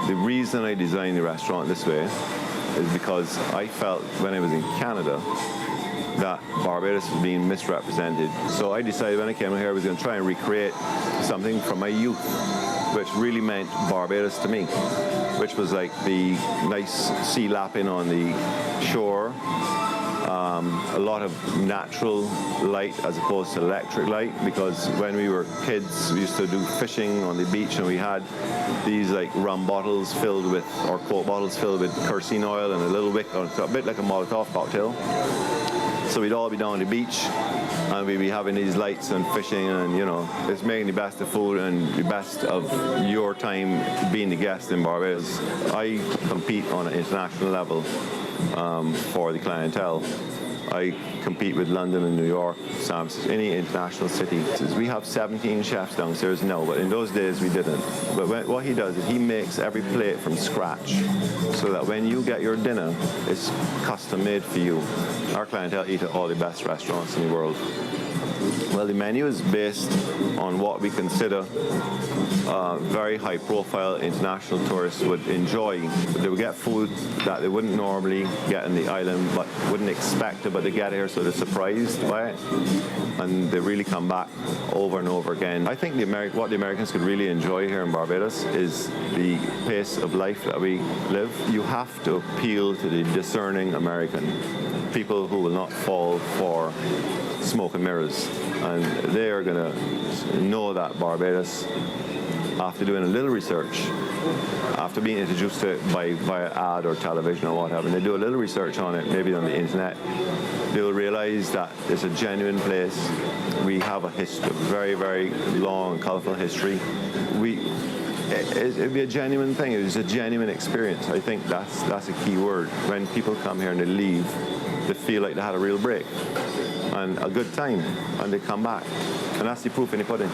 The reason I designed the restaurant this way is because I felt when I was in Canada that Barbados was being misrepresented. So I decided when I came here I was going to try and recreate something from my youth, which really meant Barbados to me, which was like the nice sea lapping on the shore, a lot of natural light as opposed to electric light, because when we were kids we used to do fishing on the beach and we had these like rum bottles filled with, or Coke bottles filled with kerosene oil and a little wick, or a bit like a Molotov cocktail. So we'd all be down on the beach and we'd be having these lights and fishing, and you know, it's making the best of food and the best of your time being the guest in Barbados. I compete on an international level for the clientele. I compete with London and New York, San Francisco, any international city. We have 17 chefs downstairs now, but in those days we didn't. But what he does is he makes every plate from scratch, so that when you get your dinner, it's custom made for you. Our clientele eat at all the best restaurants in the world. Well, the menu is based on what we consider very high-profile international tourists would enjoy. They would get food that they wouldn't normally get in the island, but wouldn't expect it, but they get here, so they're surprised by it, and they really come back over and over again. I think what the Americans could really enjoy here in Barbados is the pace of life that we live. You have to appeal to the discerning American, people who will not fall for smoke and mirrors, and they are going to know that Barbados, after doing a little research, after being introduced to it via ad or television or whatever, and they do a little research on it, maybe on the internet, they will realize that it's a genuine place. We have a history, a very, very long and colorful history. It'd be a genuine thing. It's a genuine experience. I think that's a key word. When people come here and they leave, they feel like they had a real break and a good time, and they come back. And that's the proof in the pudding.